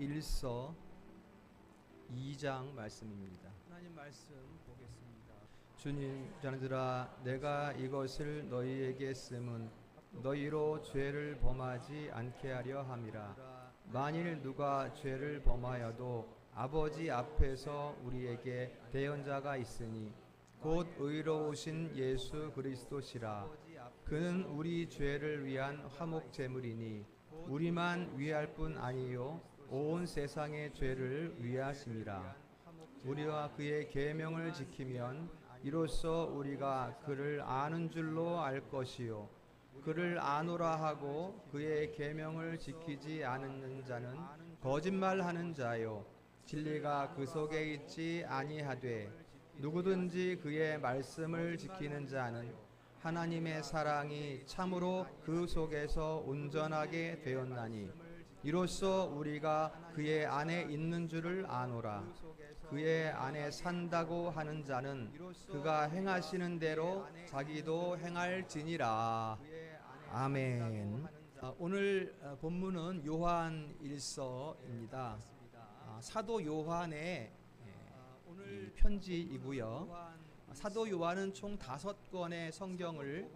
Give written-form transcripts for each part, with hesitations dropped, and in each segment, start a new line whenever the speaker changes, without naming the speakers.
1서 2장 말씀입니다. 하나님 말씀 보겠습니다. 주님, 자녀들아, 내가 이것을 너희에게 쓰면 너희로 죄를 범하지 않게 하려 함이라. 만일 누가 죄를 범하여도 아버지 앞에서 우리에게 대언자가 있으니 곧 의로우신 예수 그리스도시라. 그는 우리 죄를 위한 화목 제물이니 우리만 위할 뿐 아니요 온 세상의 죄를 위하심이라. 우리와 그의 계명을 지키면 이로써 우리가 그를 아는 줄로 알 것이요 그를 아노라 하고 그의 계명을 지키지 않는 자는 거짓말하는 자요 진리가 그 속에 있지 아니하되 누구든지 그의 말씀을 지키는 자는 하나님의 사랑이 참으로 그 속에서 온전하게 되었나니 이로써 우리가 그의 안에 있는 줄을 아노라. 그의 안에 산다고 하는 자는 그가 행하시는 대로 자기도 행할지니라. 아멘. 오늘 본문은 요한 1서입니다. 사도 요한의 편지이고요. 사도 요한은 총 5권의 성경을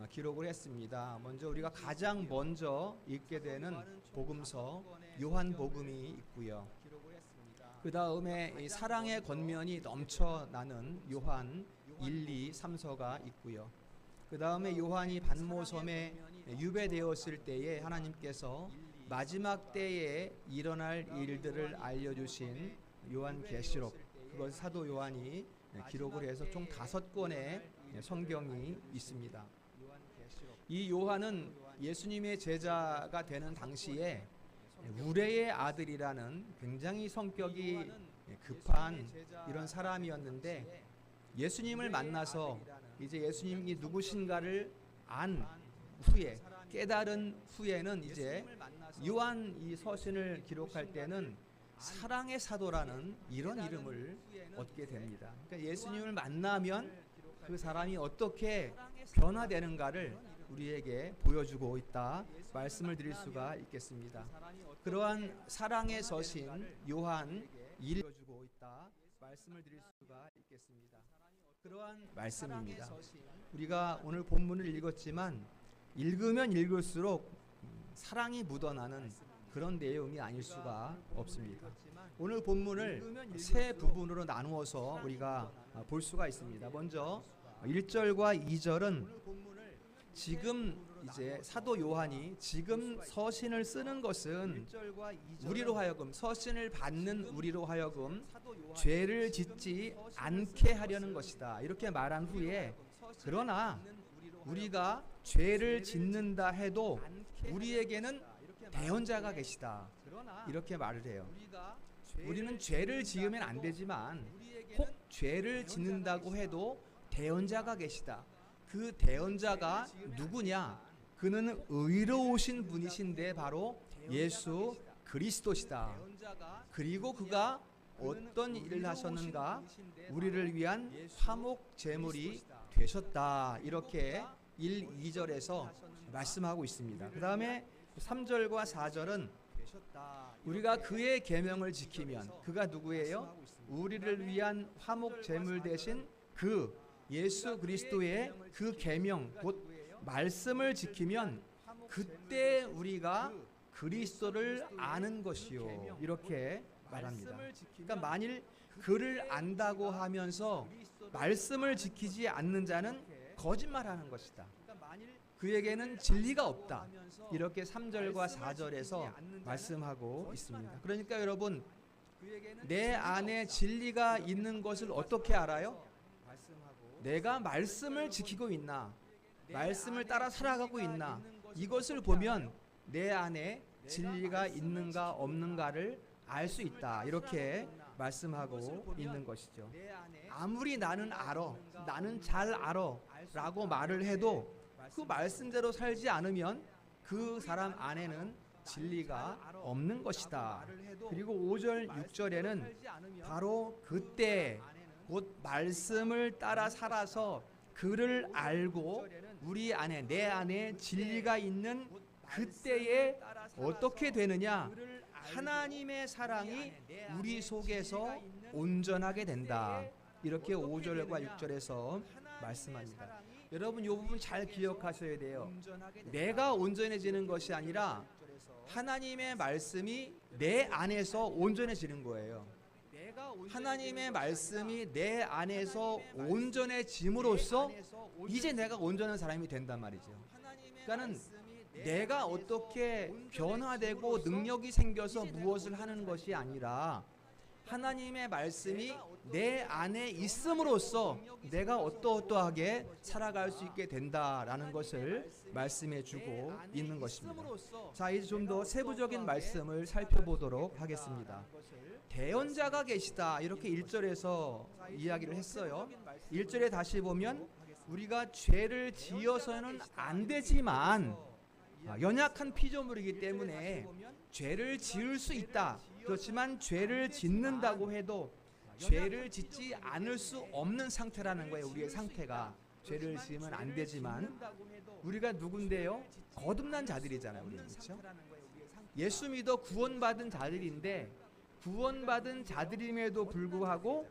기록을 했습니다. 먼저 우리가 가장 먼저 읽게 되는 복음서 요한복음이 있고요. 그 다음에 사랑의 권면이 넘쳐나는 요한 1, 2, 3서가 있고요. 그 다음에 요한이 반모섬에 유배되었을 때에 하나님께서 마지막 때에 일어날 일들을 알려주신 요한계시록, 그걸 사도 요한이 기록을 해서 총 5권의 성경이 있습니다. 이 요한은 예수님의 제자가 되는 당시에 우레의 아들이라는 굉장히 성격이 급한 이런 사람이었는데, 예수님을 만나서 이제 예수님이 누구신가를 안 후에, 깨달은 후에는 이제 요한 이 서신을 기록할 때는 사랑의 사도라는 이런 이름을 얻게 됩니다. 그러니까 예수님을 만나면 그 사람이 어떻게 변화되는가를 우리에게 보여주고 있다 말씀을 드릴 수가 있겠습니다. 그러한 사랑의 서신 요한 1 보여주고 있다 말씀을 드릴 수가 있겠습니다. 그러한 말씀입니다. 우리가 오늘 본문을 읽었지만 읽으면 읽을수록 사랑이 묻어나는 그런 내용이 아닐 수가 없습니다. 오늘 본문을 세 부분으로 나누어서 우리가 볼 수가 있습니다. 먼저 1절과 2절은 지금 이제 사도 요한이 지금 서신을 쓰는 것은 우리로 하여금, 서신을 받는 우리로 하여금 죄를 짓지 않게 하려는 것이다, 이렇게 말한 후에, 그러나 우리가 죄를 짓는다 해도 우리에게는 대언자가 계시다, 이렇게 말을 해요. 우리는 죄를 지으면 안 되지만 혹 죄를 짓는다고 해도 대언자가 계시다. 그 대언자가 누구냐? 그는 의로우신 분이신데 바로 예수 그리스도시다. 그리고 그가 어떤 일을 하셨는가? 우리를 위한 화목 제물이 되셨다, 이렇게 1, 2절에서 말씀하고 있습니다. 그 다음에 3절과 4절은 우리가 그의 계명을 지키면, 그가 누구예요? 우리를 위한 화목 제물 되신 그 예수 그리스도의 그 계명, 곧 말씀을 지키면 그때 우리가 그리스도를 아는 것이요, 이렇게 말합니다. 그러니까 만일 그를 안다고 하면서 말씀을 지키지 않는 자는 거짓말하는 것이다. 그에게는 진리가 없다, 이렇게 3절과 4절에서 말씀하고 있습니다. 그러니까 여러분, 내 안에 진리가 있는 것을 어떻게 알아요? 내가 말씀을 지키고 있나, 말씀을 따라 살아가고 있나, 이것을 보면 내 안에 진리가 있는가 없는가를 알 수 있다, 이렇게 말씀하고 있는 것이죠. 아무리 나는 알아, 나는 잘 알아 라고 말을 해도 그 말씀대로 살지 않으면 그 사람 안에는 진리가 없는 것이다. 그리고 5절, 6절에는 바로 그때 곧 말씀을 따라 살아서 그를 알고 우리 안에, 내 안에 진리가 있는 그때에 어떻게 되느냐? 하나님의 사랑이 우리 속에서 온전하게 된다. 이렇게 5절과 6절에서 말씀합니다. 여러분 이 부분 잘 기억하셔야 돼요. 내가 온전해지는 것이 아니라 하나님의 말씀이 내 안에서 온전해지는 거예요. 하나님의 말씀이 내 안에서 온전해짐으로써 이제 내가 온전한 사람이 된단 말이죠. 그러니까는 내가 어떻게 변화되고 능력이 생겨서 무엇을 하는 것이 아니라 하나님의 말씀이 내 안에 있음으로써 내가 어떠어떠하게 살아갈 수 있게 된다라는 것을 말씀해 주고 있는 것입니다. 자, 이제 좀 더 세부적인 말씀을 살펴보도록 하겠습니다. 대언자가 계시다 이렇게 1절에서 이야기를 했어요. 1절에 다시 보면 우리가 죄를 지어서는 안 되지만 연약한 피조물이기 때문에 죄를 지을 수 있다. 그렇지만 죄를 짓는다고 해도 죄를 짓지 않을 수 없는 상태라는 거예요. 우리의 상태가 죄를 지으면 안 되지만 우리가 누군데요? 거듭난 자들이잖아요. 우리 그렇죠? 예수 믿어 구원받은 자들인데 구원받은 자들임에도 불구하고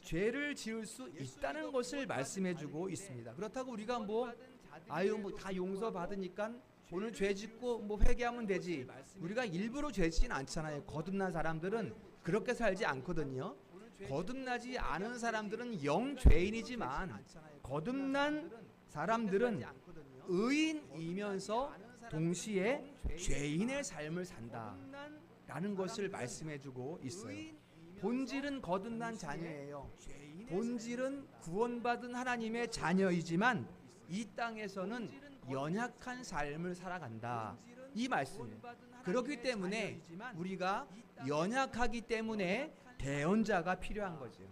죄를 지을 수 있다는 것을 말씀해주고 있습니다. 그렇다고 우리가 뭐 다 용서받으니까 오늘 죄 짓고 뭐 회개하면 되지. 우리가 일부러 죄 짓진 않잖아요. 거듭난 사람들은 그렇게 살지 않거든요. 거듭나지 않은 사람들은 영 죄인이지만 거듭난 사람들은 의인이면서 동시에 죄인의 삶을 산다 라는 것을 말씀해주고 있어요. 본질은 거듭난 자녀예요. 본질은 구원받은 하나님의 자녀이지만 이 땅에서는 연약한 삶을 살아간다. 이 말씀이에요. 그렇기 때문에 우리가 연약하기 때문에 대언자가 필요한 거죠.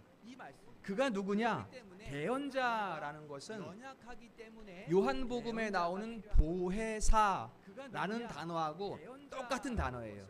그가 누구냐? 대언자라는 것은 요한복음에 나오는 보혜사라는 단어하고 똑같은 단어예요.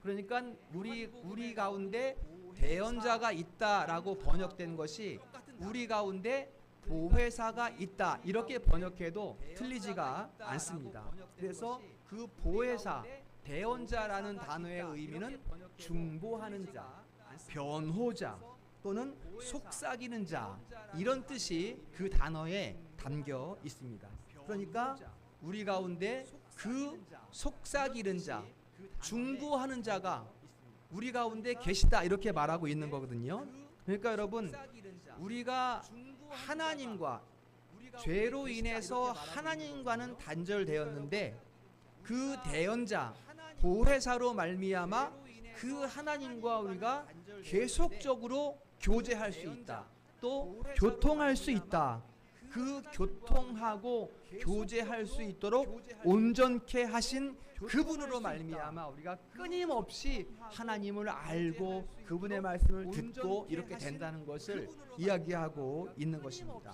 그러니까 우리 가운데 대언자가 있다라고 번역된 것이 우리 가운데 보혜사가 있다 이렇게 번역해도 틀리지가 않습니다. 그래서 그 보혜사, 대언자라는 단어의 의미는 중보하는 자, 변호자 또는 속삭이는 자 이런 뜻이 그 단어에 담겨 있습니다. 그러니까 우리 가운데 그 속삭이는 자, 중보하는 자가 우리 가운데 계시다 이렇게 말하고 있는 거거든요. 그러니까 여러분 우리가 하나님과 죄로 인해서 하나님과는 단절되었는데 그 대언자 보혜사로 말미암아 그 하나님과 우리가 계속적으로 교제할 수 있다. 또 교통할 수 있다. 그 교통하고 교제할 수 있도록 온전케 하신 그분으로 말미암아 우리가 끊임없이 하나님을 알고 그분의 말씀을 듣고 이렇게 된다는 것을 이야기하고 있는 것입니다.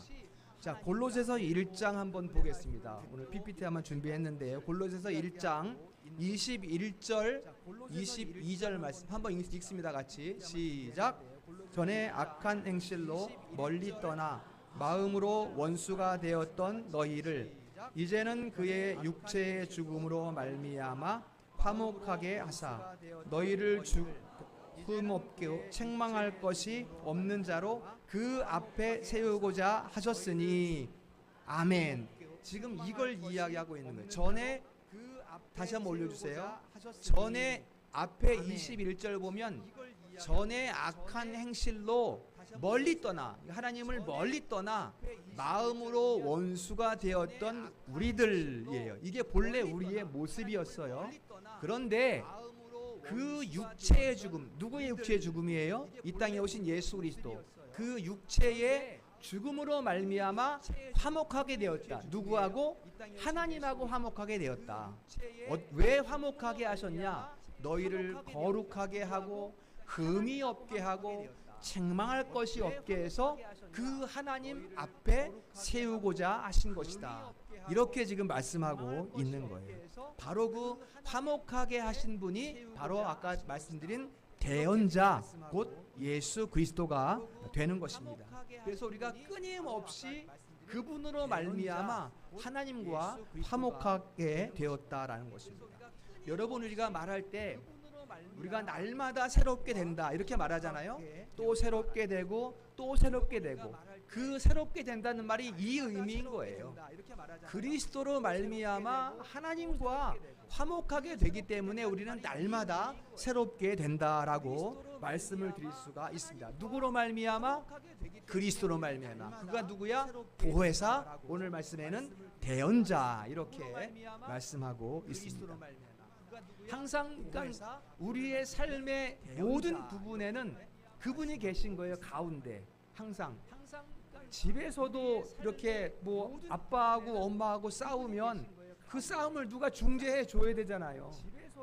자, 골로새서 1장 한번 보겠습니다. 오늘 PPT 한번 준비했는데요. 골로새서 1장 21절 22절 말씀 한번 읽습니다. 같이 시작. 전에 악한 행실로 멀리 떠나 마음으로 원수가 되었던 너희를 이제는 그의 육체의 죽음으로 말미암아 화목하게 하사 너희를 흠없게 책망할 것이 없는 자로 그 앞에 세우고자 하셨으니 아멘. 지금 이걸 이야기하고 있는 거예요. 전에 다시 한번 올려주세요. 전에 앞에 21절 보면 전에 악한 행실로 멀리 떠나 하나님을 멀리 떠나 마음으로 원수가 되었던 우리들이에요. 이게 본래 우리의 모습이었어요. 그런데 그 육체의 죽음, 누구의 육체의 죽음이에요? 이 땅에 오신 예수 그리스도. 그 육체의 죽음으로 말미암아 화목하게 되었다. 누구하고? 하나님하고 화목하게 되었다. 왜 화목하게 하셨냐? 너희를 거룩하게 하고 흠이 없게 하고 책망할 것이 없게 해서 그 하나님 앞에 세우고자 하신 것이다. 이렇게 지금 말씀하고 있는 거예요. 바로 그 화목하게 하신 분이 바로 아까 말씀드린 대언자 곧 예수 그리스도가 되는 것입니다. 그래서 우리가 끊임없이 그분으로 말미암아 하나님과 화목하게 되었다라는 것입니다. 여러분 우리가 말할 때 우리가 날마다 새롭게 된다 이렇게 말하잖아요. 또 새롭게 되고 또 새롭게 되고 그 새롭게 된다는 말이 이 의미인 거예요. 그리스도로 말미암아 하나님과 화목하게 되기 때문에 우리는 날마다 새롭게 된다라고 말씀을 드릴 수가 있습니다. 누구로 말미암아? 그리스도로 말미암아. 그가 누구야? 보혜사, 오늘 말씀에는 대언자 이렇게 말씀하고 있습니다. 항상 그러니까 우리의 삶의 모든 부분에는 그분이 계신 거예요. 가운데 항상. 집에서도 이렇게 뭐 아빠하고 엄마하고 싸우면 그 싸움을 누가 중재해 줘야 되잖아요.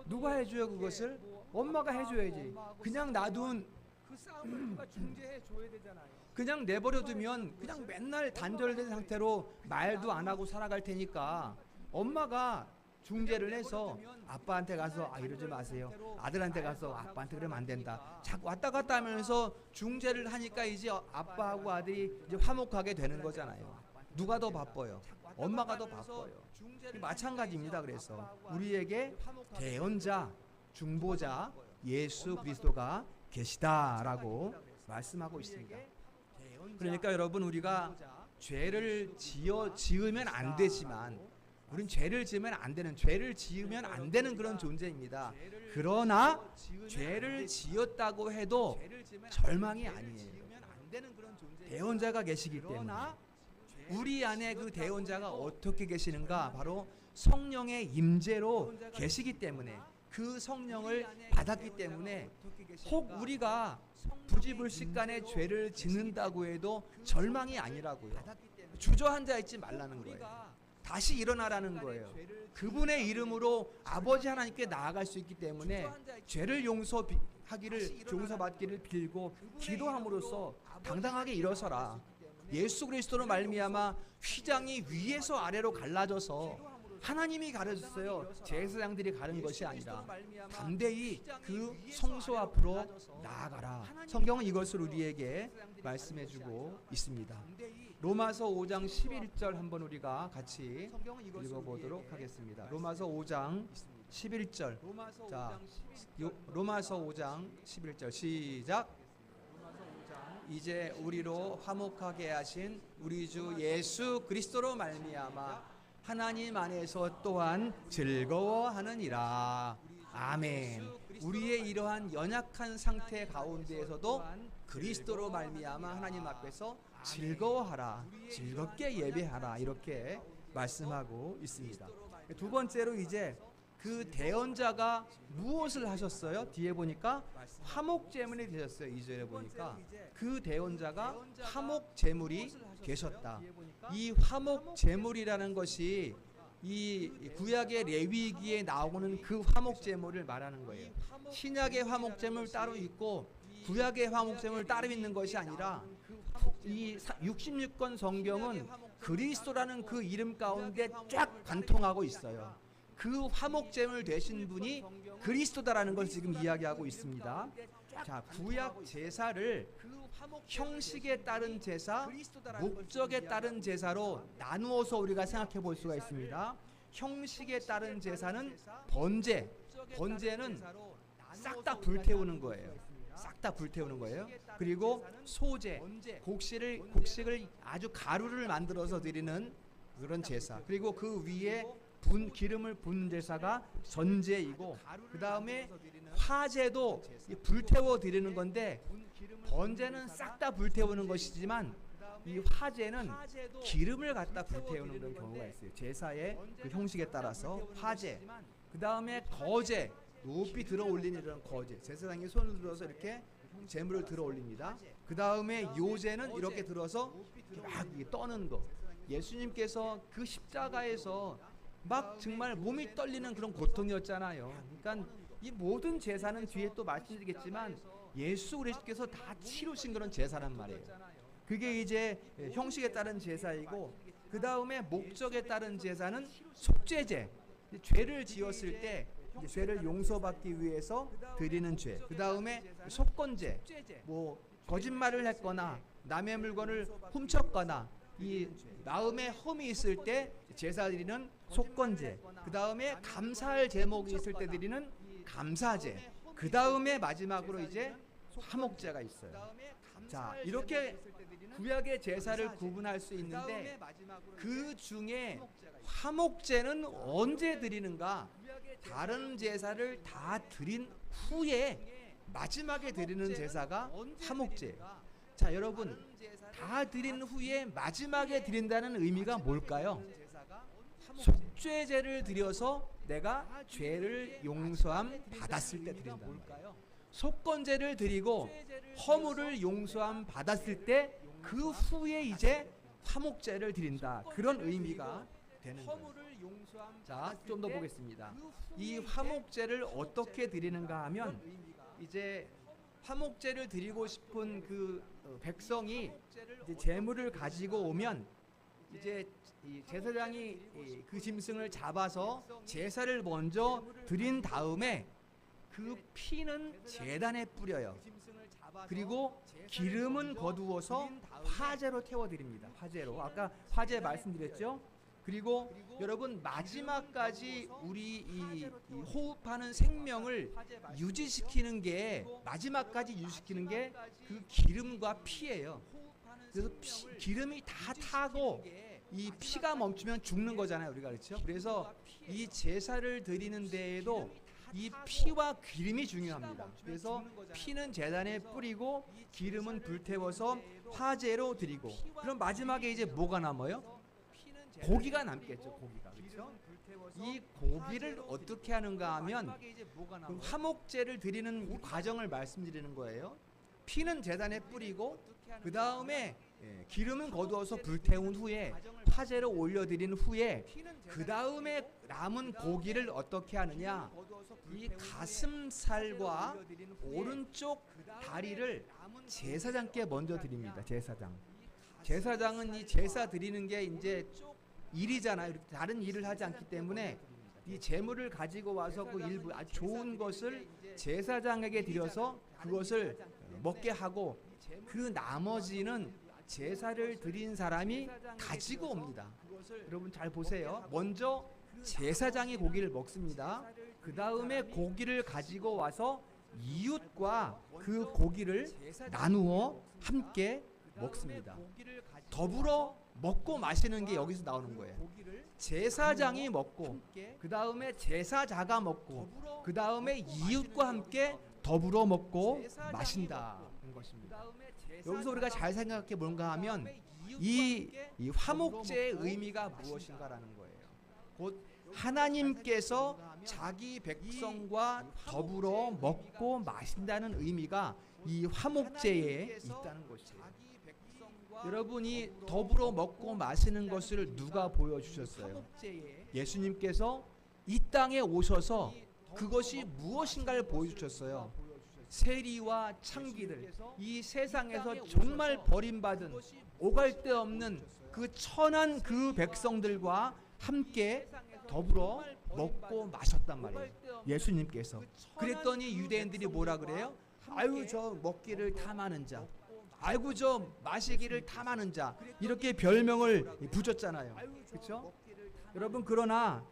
누가 해줘요 그것을? 엄마가 해줘야지. 그냥 놔둔 그 싸움을 누가 중재해 줘야 되잖아요. 그냥 내버려두면 그냥 맨날 단절된 상태로 말도 안 하고 살아갈 테니까 엄마가 중재를 해서 아빠한테 가서 이러지 마세요. 아들한테 가서 아빠한테 그러면 안 된다. 자꾸 왔다 갔다 하면서 중재를 하니까 이제 아빠하고 아들이 이제 화목하게 되는 거잖아요. 누가 더 바빠요? 엄마가 더 바빠요. 마찬가지입니다. 그래서 우리에게 대언자, 중보자 예수 그리스도가 계시다라고 말씀하고 있습니다. 그러니까 여러분 우리가 죄를 지으면 안 되지만 우린 죄를 지으면 안 되는 죄를 지으면 안 되는 그런 존재입니다. 그러나 죄를 지었다고 해도 절망이 아니에요. 대언자가 계시기 때문에 우리 안에 그 대언자가 어떻게 계시는가? 바로 성령의 임재로 계시기 때문에 그 성령을 받았기 때문에 혹 우리가 부지불식간에 죄를 짓는다고 해도 절망이 아니라고요. 주저앉아 있지 말라는 거예요. 다시 일어나라는 거예요. 그분의 이름으로 아버지 하나님께 나아갈 수 있기 때문에 죄를 용서받기를 빌고 기도함으로써 당당하게 일어서라. 예수 그리스도로 말미암아 휘장이 위에서 아래로 갈라져서 하나님이 가르쳤어요. 제사장들이 가른 것이 아니라 담대히 그 성소 앞으로 나아가라. 성경은 이것을 우리에게 말씀해주고 있습니다. 로마서 5장 11절 한번 우리가 같이 읽어보도록 하겠습니다. 로마서 5장 11절. 자, 로마서 5장 11절 시작. 이제 우리로 화목하게 하신 우리 주 예수 그리스도로 말미암아 하나님 안에서 또한 즐거워하느니라. 아멘. 우리의 이러한 연약한 상태 가운데에서도 그리스도로 말미암아 하나님 앞에서 즐거워하라. 즐겁게 예배하라. 이렇게 말씀하고 있습니다. 두 번째로 이제 그 대언자가 무엇을 하셨어요? 뒤에 보니까 화목제물이 되셨어요. 2절에 보니까 그 대언자가 화목제물이 되셨다. 이 화목제물이라는 것이 이 구약의 레위기에 나오는 그 화목제물을 말하는 거예요. 신약의 화목제물 따로 있고 구약의 화목제물 따로 있는 것이 아니라 이 66권 성경은 그리스도라는 그 이름 가운데 쫙 관통하고 있어요. 그 화목제물 되신 분이 그리스도다라는 걸 지금 이야기하고 있습니다. 자, 구약 제사를 형식에 따른 제사, 목적에 따른 제사로 나누어서 우리가 생각해 볼 수가 있습니다. 형식에 따른 제사는 번제, 번제는 싹 다 불태우는 거예요. 싹 다 불태우는 거예요. 그리고 소제, 곡식을 아주 가루를 만들어서 드리는 그런 제사. 그리고 그 위에 기름을 붓는 제사가 전제이고, 그 다음에 화제도 불태워 드리는 건데, 번제는 싹 다 불태우는 것이지만 이 화제는 기름을 갖다 불태우는 그런 경우가 있어요. 제사의 그 형식에 따라서 화제, 그 다음에 거제, 높이 들어 올리는 이런 거제, 제사장이 손을 들어서 이렇게 제물을 들어 올립니다. 그 다음에 요제는 이렇게 들어서 막 떠는 거. 예수님께서 그 십자가에서 막 정말 몸이 떨리는 그런 고통이었잖아요. 그러니까 이 모든 제사는 뒤에 또 말씀드리겠지만 예수 그리스도께서 다 치루신 그런 제사란 말이에요. 그게 이제 형식에 따른 제사이고, 그 다음에 목적에 따른 제사는 속죄제, 죄를 지었을 때 죄를 용서받기 위해서 드리는 죄. 그 다음에 속건제, 뭐 거짓말을 했거나 남의 물건을 훔쳤거나 이 마음에 험이 있을 때 제사 드리는 속건제. 그 다음에 감사할 제목이 있을 때 드리는 감사제. 그 다음에 마지막으로 이제 화목제가 있어요. 자, 이렇게 구약의 제사를 구분할 수 있는데 그 중에 화목제는 언제 드리는가? 다른 제사를 다 드린 후에 마지막에 드리는 제사가 화목제예요. 자, 여러분, 다 드린 후에 마지막에 드린다는 의미가 뭘까요? 속죄제를 드려서 내가 죄를 용서함 받았을 때 드린다. 속건제를 드리고 허물을 용서함 받았을 때 그 후에 이제 화목제를 드린다. 그런 의미가 되는 거예요. 자, 좀 더 보겠습니다. 이 화목제를 어떻게 드리는가 하면 이제 화목제를 드리고 싶은 그 백성이 이제 제물을 가지고 오면 이제 이 제사장이 그 짐승을 잡아서 제사를 먼저 드린 다음에 그 피는 제단에 뿌려요. 그리고 기름은 거두어서 화제로 태워드립니다. 화제로. 아까 화제 말씀드렸죠? 그리고 여러분, 마지막까지 우리 이 호흡하는 생명을 유지시키는 게, 마지막까지 유지시키는 게 그 기름과 피예요. 그래서 기름이 다 타고 이 피가 멈추면 죽는 거잖아요, 우리가. 그렇죠? 그래서 이 제사를 드리는 데에도 이 피와 기름이 중요합니다. 그래서 피는 제단에 뿌리고 기름은 불태워서 화제로 드리고, 그럼 마지막에 이제 뭐가 남아요? 고기가 남겠죠. 고기가. 그렇죠? 이 고기를 어떻게 하는가 하면 그 화목제를 드리는 이 과정을 말씀드리는 거예요. 피는 제단에 뿌리고 그 다음에 기름은 거두어서 불태운 후에 화제로 올려드린 후에 그 다음에 남은 고기를 어떻게 하느냐? 이 가슴살과 오른쪽 다리를 제사장께 먼저 드립니다. 제사장은 이 제사 드리는 게 이제 일이잖아요. 다른 일을 하지 않기 때문에 이 제물을 가지고 와서 그 일부 아주 좋은 것을 제사장에게 드려서 그것을 먹게 하고, 그 나머지는 제사를 드린 사람이 가지고 옵니다. 여러분 잘 보세요. 먼저 제사장이 고기를 먹습니다. 그 다음에 고기를 가지고 와서 이웃과 그 고기를 나누어 함께 먹습니다. 더불어 먹고 마시는 게 여기서 나오는 거예요. 제사장이 먹고 그 다음에 제사자가 먹고 그 다음에 이웃과 함께 더불어 먹고 마신다는 것입니다. 여기서 우리가 잘 생각해 뭔가 하면 이 화목제의 의미가 무엇인가라는 거예요. 곧 하나님께서 자기 백성과 더불어 먹고 마신다는 의미가 이 화목제에 있다는 것이에요. 여러분이 더불어 먹고 마시는 것을 누가 보여주셨어요? 예수님께서 이 땅에 오셔서 그것이 무엇인가를 보여주셨어요. 세리와 창기들, 이 세상에서 정말 버림받은 오갈 데 없는 그 천한 그 백성들과 함께 더불어 먹고 마셨단 말이에요. 예수님께서. 그랬더니 유대인들이 뭐라 그래요? 아유, 저 먹기를 탐하는 자, 아이고 저 마시기를 탐하는 자, 이렇게 별명을 붙였잖아요. 그렇죠? 여러분, 그러나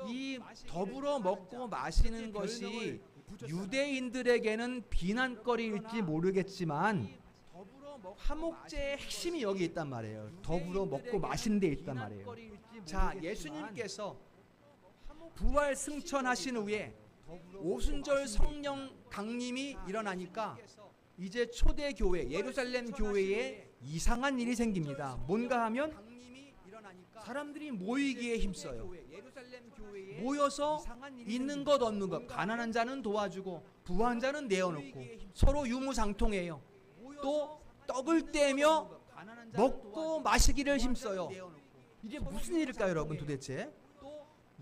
이 더불어 먹고 마시는 것이 유대인들에게는 비난거리일지 모르겠지만 화목제의 핵심이 여기 있단 말이에요. 더불어 먹고 마시는 데 있단 말이에요. 자, 예수님께서 부활 승천하신 후에 오순절 성령 강림이 일어나니까 이제 초대 교회, 예루살렘 교회에 이상한 일이 생깁니다. 뭔가 하면 사람들이 모이기에 힘써요. 모여서 있는 것 없는 것, 가난한 자는 도와주고 부한 자는 내어놓고 서로 유무상통해요. 또 떡을 떼며 먹고 마시기를 힘써요. 이게 무슨 일일까요, 여러분? 도대체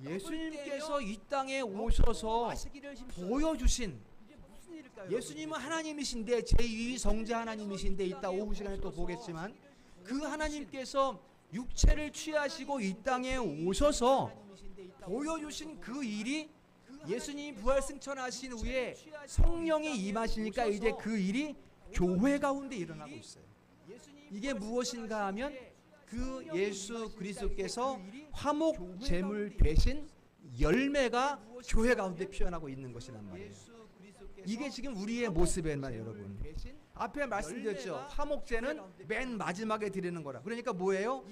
예수님께서 이 땅에 오셔서 보여주신, 예수님은 하나님이신데 제2위 성자 하나님이신데, 이따 오후 시간에 또 보겠지만 그 하나님께서 육체를 취하시고 이 땅에 오셔서 보여주신 그 일이, 예수님이 부활 승천하신 후에 성령이 임하시니까 이제 그 일이 교회 가운데 일어나고 있어요. 이게 무엇인가 하면 그 예수 그리스도께서 화목 제물 되신 열매가 교회 가운데 피어나고 있는 것이란 말이에요. 이게 지금 우리의 모습이란 말이에요, 여러분. 앞에 말씀드렸죠. 화목제는 맨 마지막에 드리는 거라. 그러니까 뭐예요?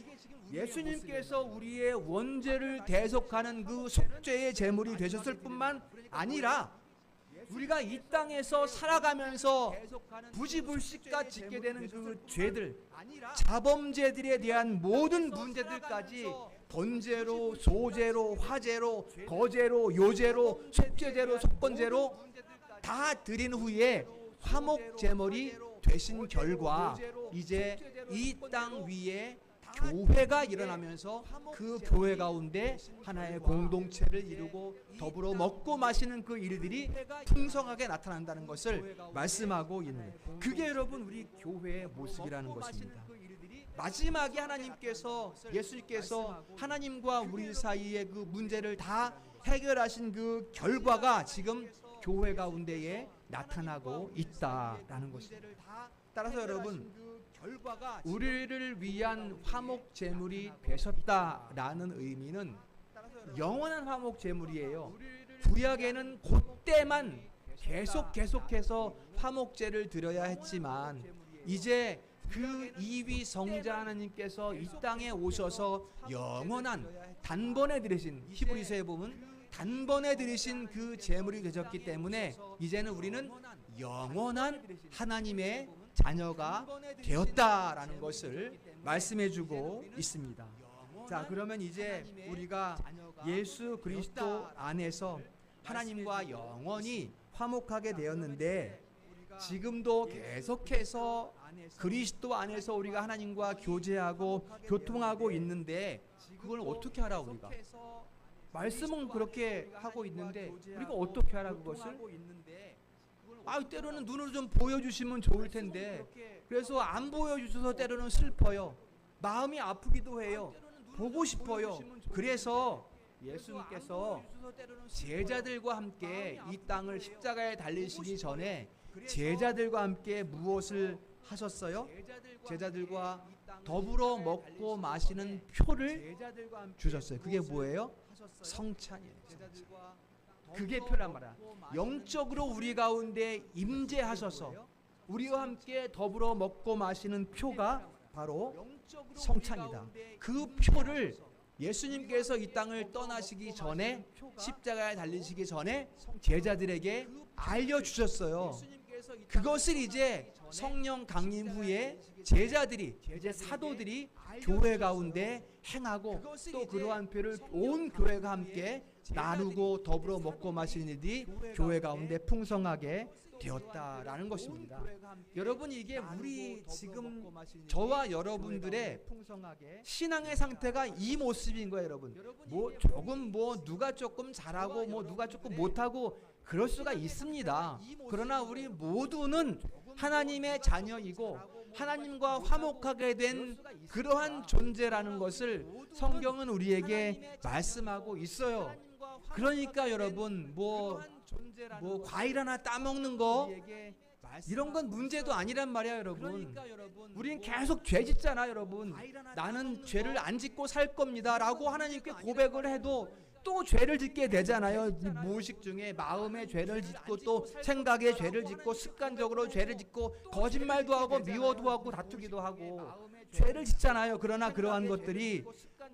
예수님께서 우리의 원죄를 대속하는 그 속죄의 제물이 되셨을 뿐만 아니라 우리가 이 땅에서 살아가면서 부지불식과 짓게 되는 그 죄들, 자범죄들에 대한 모든 문제들까지 번제로, 소제로, 화제로, 거제로, 요제로, 속죄제로, 속건제로 다 드린 후에 화목제물이 되신 결과 이제 이 땅 위에 교회가 일어나면서 그 교회 가운데 하나의 공동체를 이루고 더불어 먹고 마시는 그 일들이 풍성하게 나타난다는 것을 말씀하고 있는, 그게 여러분 우리 교회의 모습이라는 것입니다. 마지막에 하나님께서, 예수님께서 하나님과 우리 사이의 그 문제를 다 해결하신 그 결과가 지금 교회 가운데에 나타나고 있다라는 것입니다. 따라서 여러분, 우리를 위한 화목 제물이 되셨다라는 의미는 영원한 화목 제물이에요. 구약에는 그때만 계속해서 화목제를 드려야 했지만 이제 그 이위 성자 하나님께서 이 땅에 오셔서 영원한 단번에 드리신, 히브리서에 보면 단번에 드리신 그 제물이 되셨기 때문에 이제는 우리는 영원한 하나님의 자녀가 되었다라는 것을 말씀해주고 있습니다. 자, 그러면 이제 우리가 예수 그리스도 안에서 하나님과 영원히 화목하게 되었는데 지금도 계속해서 그리스도 안에서 우리가 하나님과 교제하고 교통하고 있는데 그걸 어떻게 하라? 우리가 말씀은 그렇게 하고 있는데 우리가 어떻게 하라 그것을? 때로는 눈으로 좀 보여주시면 좋을 텐데 그래서 안 보여주셔서 때로는 슬퍼요. 마음이 아프기도 해요. 보고 싶어요. 그래서 예수님께서 제자들과 함께 이 땅을 십자가에 달리시기 전에 제자들과 함께 무엇을 하셨어요? 제자들과 더불어 먹고 마시는 표를 주셨어요. 그게 뭐예요? 성찬이에요. 성찬. 그게 표란 말이야. 영적으로 우리 가운데 임재하셔서 우리와 함께 더불어 먹고 마시는 표가 바로 성찬이다. 그 표를 예수님께서 이 땅을 떠나시기 전에, 십자가에 달리시기 전에 제자들에게 알려주셨어요. 그것을 이제 성령 강림 후에 제자들이, 이제 사도들이 교회 가운데 행하고 또 그러한 표를 온 교회가 함께 나누고 더불어 먹고 마시는 일이 교회 가운데 풍성하게 되었다라는 것입니다. 여러분, 이게 우리 지금 저와 여러분들의 신앙의 상태가 이 모습인 거예요. 여러분, 조금 누가 조금 잘하고 누가 조금 못하고 그럴 수가 있습니다. 그러나 우리 모두는 하나님의 자녀이고 하나님과 화목하게 된 그러한 존재라는 것을 성경은 우리에게 말씀하고 있어요. 그러니까 여러분 과일 하나 따먹는 거 이런 건 문제도 아니란 말이야, 여러분. 우린 계속 죄 짓잖아, 여러분. 나는 죄를 안 짓고 살 겁니다 라고 하나님께 고백을 해도 또 죄를 짓게 되잖아요. 무의식 중에 마음의 죄를 짓고 또 생각의 죄를 짓고 습관적으로 죄를 짓고 거짓말도 하고 미워도 하고 다투기도 하고 죄를 짓잖아요. 그러나 그러한 것들이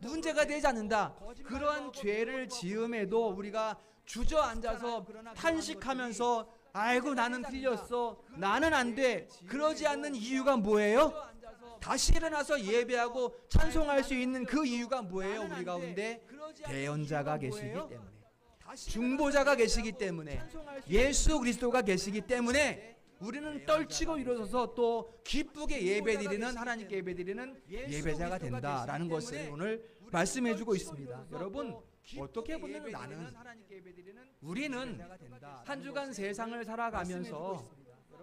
문제가 되지 않는다. 그러한 죄를 지음에도 우리가 주저앉아서 탄식하면서 아이고 나는 틀렸어, 나는 안 돼, 그러지 않는 이유가 뭐예요? 다시 일어나서 예배하고 찬송할 수 있는 그 이유가 뭐예요? 우리 가운데 대언자가 계시기 때문에, 중보자가 계시기 때문에, 예수 그리스도가 계시기 때문에 우리는 떨치고 일어서서 또 기쁘게 예배드리는, 하나님께 예배드리는 예배자가 된다라는 것을 오늘 말씀해주고 있습니다. 여러분, 어떻게 보면 우리는 한 주간 세상을 살아가면서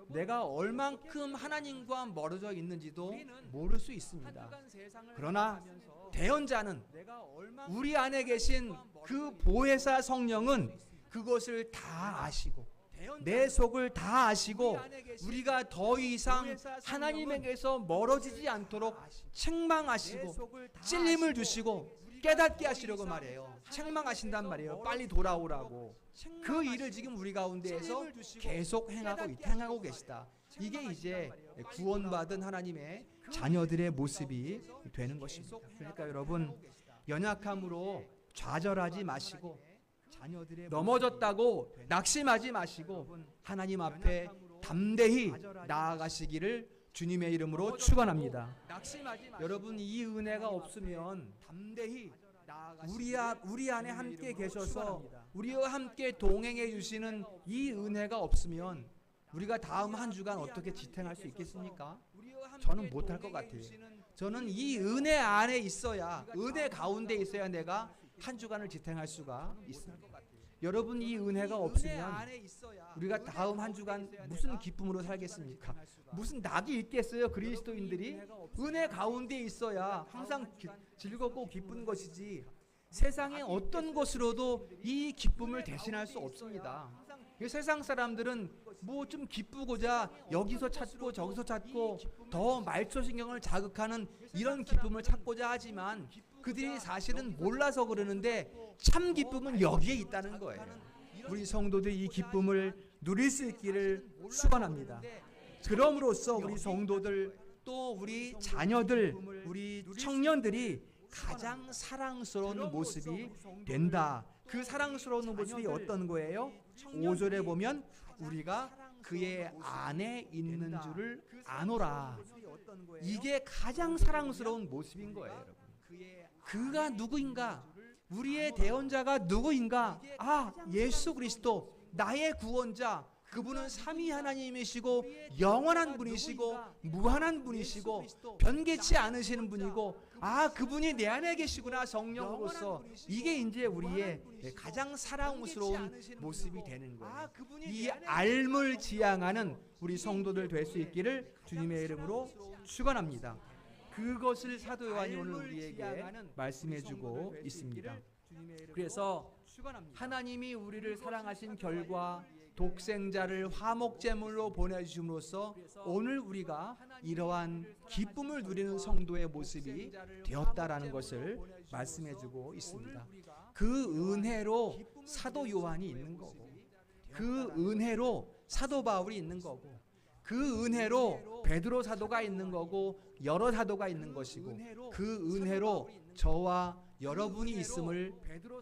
내가 얼만큼 하나님과 멀어져 있는지도 모를 수 있습니다. 그러나 대언자는, 우리 안에 계신 그 보혜사 성령은 그것을 다 아시고 내 속을 다 아시고 우리가 더 이상 하나님에게서 멀어지지 않도록 책망하시고 찔림을 주시고 깨닫게 하시려고 말해요. 책망하신단 말이에요. 빨리 돌아오라고. 그 일을 지금 우리 가운데에서 계속 행하고 계시다. 이게 이제 구원받은 하나님의 자녀들의 모습이 되는 것입니다. 그러니까 여러분, 연약함으로 좌절하지 마시고, 넘어졌다고 낙심하지 마시고, 하나님 앞에 담대히 나아가시기를 주님의 이름으로 축원합니다. 여러분, 이 은혜가 없으면 담대히 우리 안에 함께 계셔서 우리와 함께 동행해 주시는 이 은혜가 없으면 우리가 다음 한 주간 어떻게 지탱할 수 있겠습니까? 저는 못할 것 같아요. 저는 이 은혜 안에 있어야, 은혜 가운데 있어야 내가 한 주간을 지탱할 수가 있습니다. 여러분, 이 은혜가 없으면 우리가 다음 한 주간 무슨 기쁨으로 살겠습니까? 무슨 낙이 있겠어요? 그리스도인들이 은혜 가운데 있어야 항상 즐겁고 기쁜 것이지, 세상의 어떤 것으로도 이 기쁨을 대신할 수 없습니다. 세상 사람들은 뭐 좀 기쁘고자 여기서 찾고 저기서 찾고 더 말초신경을 자극하는 이런 기쁨을 찾고자 하지만, 그들이 사실은 몰라서 그러는데 참 기쁨은 여기에 있다는 거예요. 우리 성도들이 이 기쁨을 누릴 수 있기를 축원합니다. 그럼으로써 우리 성도들, 또 우리 자녀들, 우리 청년들이 가장 사랑스러운 모습이 된다. 그 사랑스러운 모습이 어떤 거예요? 5절에 보면 우리가 그의 안에 있는 줄을 아노라. 이게 가장 사랑스러운 모습인 거예요, 여러분. 그가 누구인가? 우리의 대언자가 누구인가? 아, 예수 그리스도, 나의 구원자. 그분은 삼위 하나님이시고 영원한 분이시고 무한한 분이시고 변개치 않으시는 분이고, 아, 그분이 내 안에 계시구나, 성령으로서. 이게 이제 우리의 가장 사랑스러운 모습이 되는 거예요. 이 알물 지향하는 우리 성도들 될 수 있기를 주님의 이름으로 축원합니다. 그것을 사도 요한이 오늘 우리에게 말씀해주고 있습니다. 그래서 하나님이 우리를 사랑하신 결과 독생자를 화목제물로 보내주심으로써 오늘 우리가 이러한 기쁨을 누리는 성도의 모습이 되었다라는 것을 말씀해주고 있습니다. 그 은혜로 사도 요한이 있는 거고, 그 은혜로 사도 바울이 있는 거고, 그 은혜로 베드로 사도가 있는 거고, 여러 사도가 있는 것이고, 그 은혜로 저와 여러분이 있음을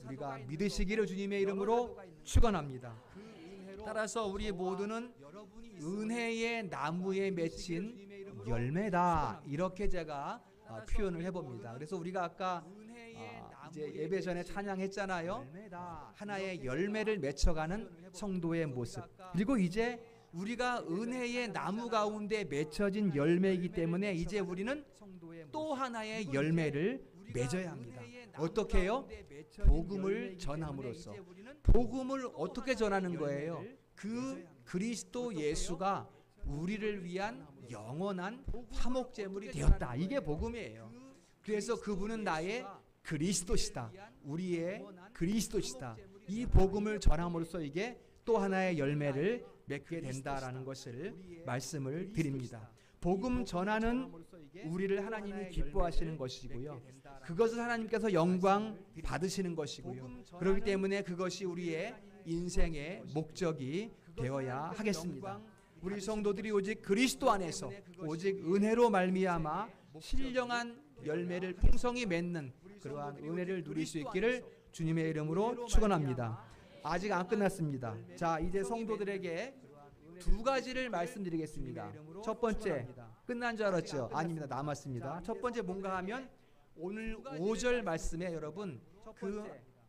우리가 믿으시기를 주님의 이름으로 축원합니다. 따라서 우리 모두는 은혜의 나무에 맺힌 열매다, 이렇게 제가 표현을 해봅니다. 그래서 우리가 아까 이제 예배 전에 찬양했잖아요. 하나의 열매를 맺혀가는 성도의 모습. 그리고 이제 우리가 은혜의 나무 가운데 맺혀진 열매이기 때문에 이제 우리는 또 하나의 열매를 맺어야 합니다. 어떻게 해요? 복음을 전함으로써. 복음을 어떻게 전하는 거예요? 그 그리스도 예수가 우리를 위한 영원한 화목제물이 되었다. 이게 복음이에요. 그래서 그분은 나의 그리스도시다. 우리의 그리스도시다. 이 복음을 전함으로써 이게 또 하나의 열매를 맺게 된다라는 것을 말씀을 드립니다. 복음 전하는 우리를 하나님이 기뻐하시는 것이고요. 그것을 하나님께서 영광 받으시는 것이고요. 그렇기 때문에 그것이 우리의 인생의 목적이 되어야 하겠습니다. 우리 성도들이 오직 그리스도 안에서 오직 은혜로 말미암아 신령한 열매를 풍성히 맺는 그러한 은혜를 누릴 수 있기를 주님의 이름으로 축원합니다. 아직 안 끝났습니다. 자, 이제 성도들에게 두 가지를 말씀드리겠습니다. 첫 번째, 끝난 줄 알았죠? 아닙니다. 남았습니다. 첫 번째 뭔가 하면 오늘 5절 말씀에 여러분 그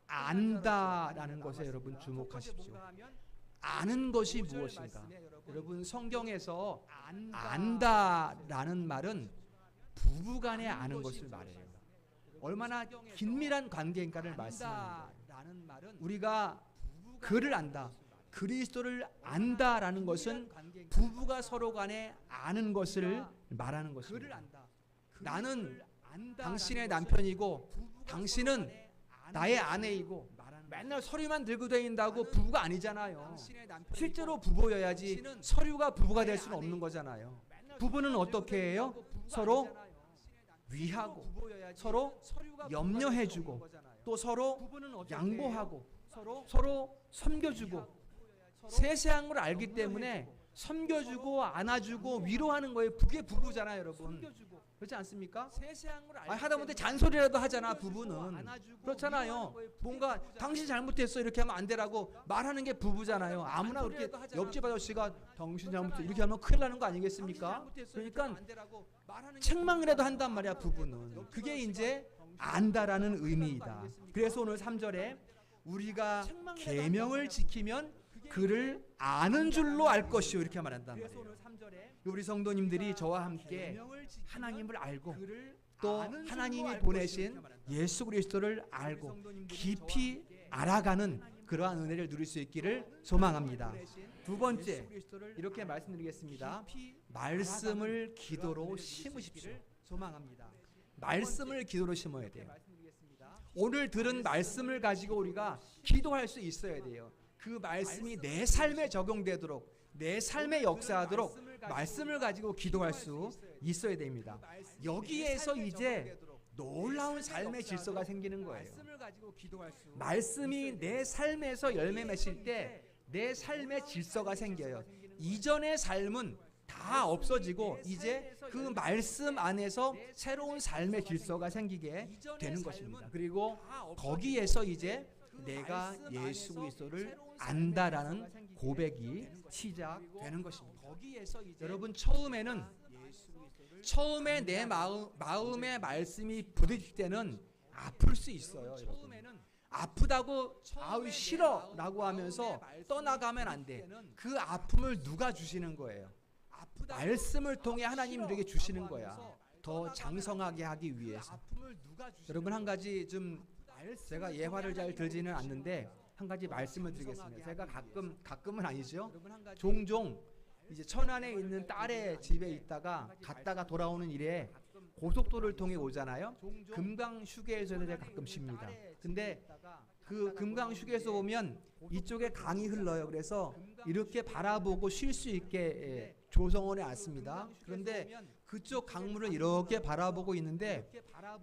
안다라는 것에 여러분 주목하십시오. 아는 것이 무엇인가? 여러분 성경에서 안다라는 말은 부부간에 아는 것을 말해요. 얼마나 긴밀한 관계인가를 말씀하는 거예요. 우리가 그를 안다, 그리스도를 안다라는 것은 부부가 서로 간에 아는 것을 말하는 것입니다. 나는 당신의 남편이고 당신은 나의 아내이고 맨날 서류만 들고 다닌다고 부부가 아니잖아요. 실제로 부부여야지 서류가 부부가 될 수는 없는 거잖아요. 부부는 어떻게 해요? 서로 위하고 서로 염려해주고 또 서로 양보하고 서로 섬겨주고 세세한 걸 알기 때문에 섬겨주고 안아주고 위로하는 거예요. 그게 부부잖아요, 여러분. 그렇지 않습니까? 하다못해 잔소리라도 하잖아, 부부는. 그렇잖아요. 뭔가 당신 잘못했어 이렇게 하면 안 되라고 말하는 게 부부잖아요. 아무나 그렇게 옆집 아저씨가 당신 잘못했어 이렇게 하면 큰일 나는 거 아니겠습니까? 그러니까 책망이라도 한단 말이야, 부부는. 그게 이제 안다라는 의미이다. 그래서 오늘 3절에 우리가 계명을 지키면 그를 아는 줄로 알 것이요 이렇게 말한단 말이에요. 우리 성도님들이 저와 함께 하나님을 알고 또 하나님이 보내신 예수 그리스도를 알고 깊이 알아가는 그러한 은혜를 누릴 수 있기를 소망합니다. 두 번째, 이렇게 말씀드리겠습니다. 말씀을 기도로 심으십시오. 소망합니다. 말씀을 기도로 심어야 돼요. 오늘 들은 말씀을 가지고 우리가 기도할 수 있어야 돼요. 그 말씀이 내 삶에 적용되도록, 내 삶에 역사하도록 말씀을 가지고 기도할 수 있어야 됩니다. 여기에서 이제 놀라운 삶의 질서가 생기는 거예요. 말씀이 내 삶에서 열매 맺힐 때 내 삶의 질서가 생겨요. 이전의 삶은 다 없어지고 이제 그 말씀 안에서 새로운 삶의 질서가 생기게 되는 것입니다. 그리고 거기에서 이제 내가 예수 그리스도를 안다라는 고백이 시작되는 것입니다. 여러분, 처음에 내 마음의 말씀이 부딪힐 때는 아플 수 있어요. 여러분. 아프다고 아우 싫어라고 하면서 떠나가면 안 돼. 그 아픔을 누가 주시는 거예요? 말씀을 통해 하나님 우리에게 주시는 거야. 더 장성하게 하기 위해서. 여러분, 한 가지 좀 제가 예화를 잘 들지는 않는데 한 가지 말씀을 드리겠습니다. 제가 가끔은 아니죠. 종종 이제 천안에 있는 딸의 집에 있다가 갔다가 돌아오는 일에 고속도로를 통해 오잖아요. 금강 휴게소에서 제가 가끔 쉽니다. 근데 그 금강 휴게소 보면 이쪽에 강이 흘러요. 그래서 이렇게 바라보고 쉴 수 있게 조성원에 왔습니다. 그런데 그쪽 강물을 이렇게 바라보고 있는데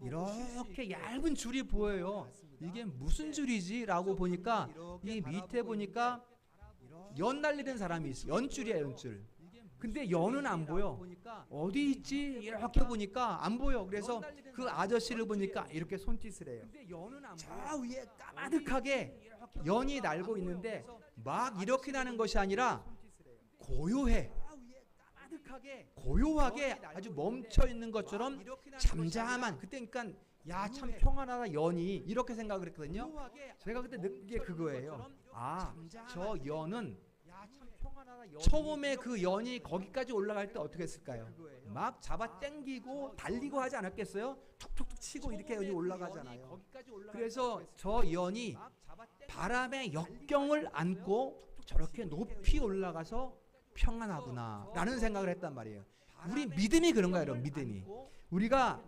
이렇게 얇은 줄이 보여요. 이게 무슨 줄이지? 라고 보니까 이 밑에 보니까 연 날리는 사람이 있어요. 연줄이야, 연줄. 근데 연은 안 보여. 어디 있지? 이렇게 보니까 안 보여. 그래서 그 아저씨를 보니까 이렇게 손짓을 해요. 저 위에 까마득하게 연이 날고 있는데 막 이렇게 나는 것이 아니라 고요해. 고요하게 아주 멈춰 있는 것처럼 잠잠한, 그때 그러니까 야, 참 평안하다 연이, 이렇게 생각을 했거든요. 제가 그때 느낀 게 그거예요. 아, 저 연은 처음에 그 연이 거기까지 올라갈 때 어떻게 했을까요? 막 잡아 당기고 달리고 하지 않았겠어요? 툭툭툭 치고 이렇게 연이 올라가잖아요. 그래서 저 연이 바람의 역경을 안고 저렇게 높이 올라가서 평안하구나 라는 생각을 했단 말이에요. 우리 믿음이 그런 거예요, 여러분. 믿음이. 우리가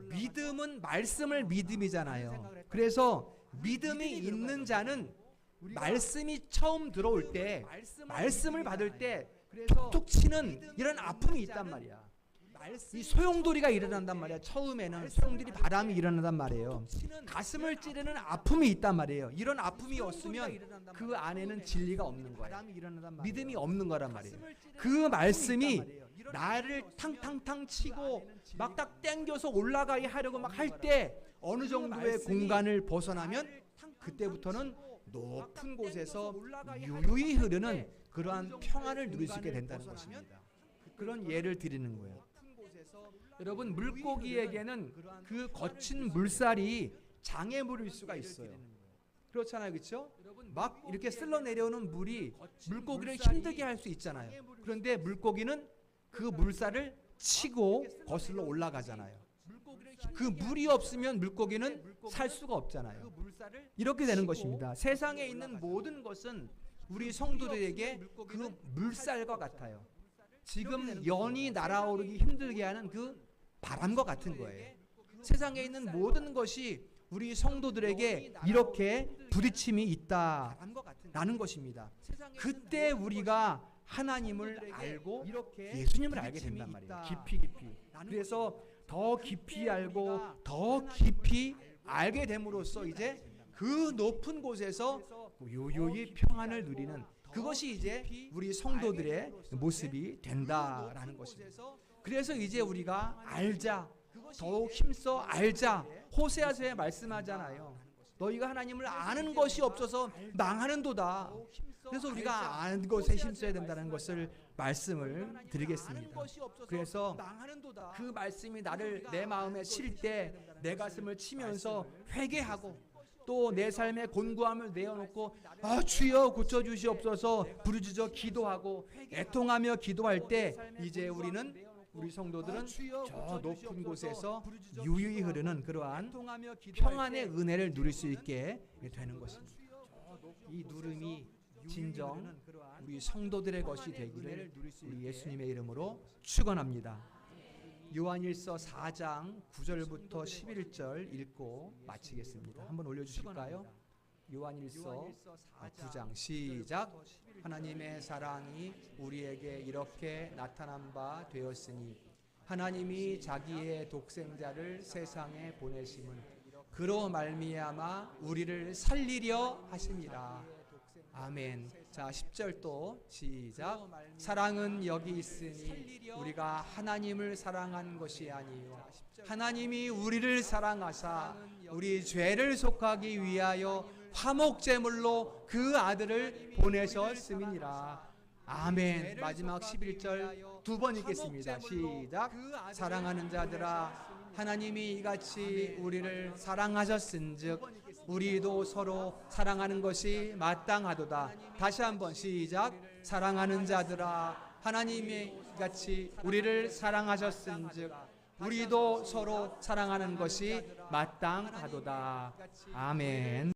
믿음은 말씀을 믿음이잖아요. 그래서 믿음이 있는 자는 말씀이 처음 들어올 때, 말씀을 받을 때 툭툭 치는 이런 아픔이 있단 말이야. 이 소용돌이가 일어난단 말이야. 처음에는 소용돌이 바람이 일어난단 말이에요. 가슴을 찌르는 아픔이 있단 말이에요. 이런 아픔이 없으면 그 안에는 진리가 없는 거예요. 믿음이 없는 거란 말이에요. 그 말씀이 나를 탕탕탕 치고 막 딱 당겨서 올라가게 하려고 막 할 때 어느 정도의 공간을 벗어나면 그때부터는 높은 곳에서 유유히 흐르는 그러한 평안을 누릴 수 있게 된다는 것입니다. 그런 예를 드리는 거예요. 여러분, 물고기에게는 그 거친 물살이 장애물일 수가 있어요. 그렇잖아요, 그렇죠? 막 이렇게 쓸러 내려오는 물이 물고기를 힘들게 할 수 있잖아요. 그런데 물고기는 그 물살을 치고 거슬러 올라가잖아요. 그 물이 없으면 물고기는 살 수가 없잖아요. 이렇게 되는 것입니다. 세상에 있는 모든 것은 우리 성도들에게 그 물살과 같아요. 지금 연이 날아오르기 힘들게 하는 그 바람과 같은 거예요. 세상에 있는 모든 것이 우리 성도들에게 이렇게 부딪힘이 있다라는 것입니다. 그때 우리가 하나님을 알고 예수님을 알게 된단 말이에요. 깊이. 그래서 더 깊이 알고 더 깊이 알게 됨으로써 이제 그 높은 곳에서 유유히 평안을 누리는 그것이 이제 우리 성도들의 모습이 된다라는 것입니다. 그래서 이제 우리가 알자, 더욱 힘써 알자. 호세아서에 말씀하잖아요. 너희가 하나님을 아는 것이 없어서 망하는도다. 그래서 우리가 아는 것에 힘써야 된다는 것을 말씀을 드리겠습니다. 그래서 그 말씀이 나를 내 마음에 칠 때 내 가슴을 치면서 회개하고 또 내 삶의 곤고함을 내어놓고 주여 고쳐주시옵소서 부르짖어 기도하고 애통하며 기도할 때 이제 우리 성도들은 저 높은 곳에서 유유히 흐르는 그러한 평안의 은혜를 누릴 수 있게 되는 것입니다. 이 누름이 진정 우리 성도들의 것이 되기를 우리 예수님의 이름으로 축원합니다. 요한일서 4장 9절부터 11절 읽고 마치겠습니다. 한번 올려주실까요? 요한일서 9장 시작. 하나님의 사랑이 우리에게 이렇게 나타난 바 되었으니 하나님이 자기의 독생자를 세상에 보내심은 그로 말미암아 우리를 살리려 하심이라. 아멘. 자, 10절 또 시작. 사랑은 여기 있으니 우리가 하나님을 사랑한 것이 아니요 하나님이 우리를 사랑하사 우리 죄를 속하기 위하여 화목제물로 그 아들을 보내셨음이니라. 아멘. 마지막 11절 두 번 읽겠습니다. 시작. 사랑하는 자들아 하나님이 이같이 우리를 사랑하셨은즉 우리도 서로 사랑하는 것이 마땅하도다. 다시 한번 시작. 사랑하는 자들아 하나님이 이같이 우리를 사랑하셨은즉 우리도 서로 사랑하는 것이 마땅하도다. 아멘.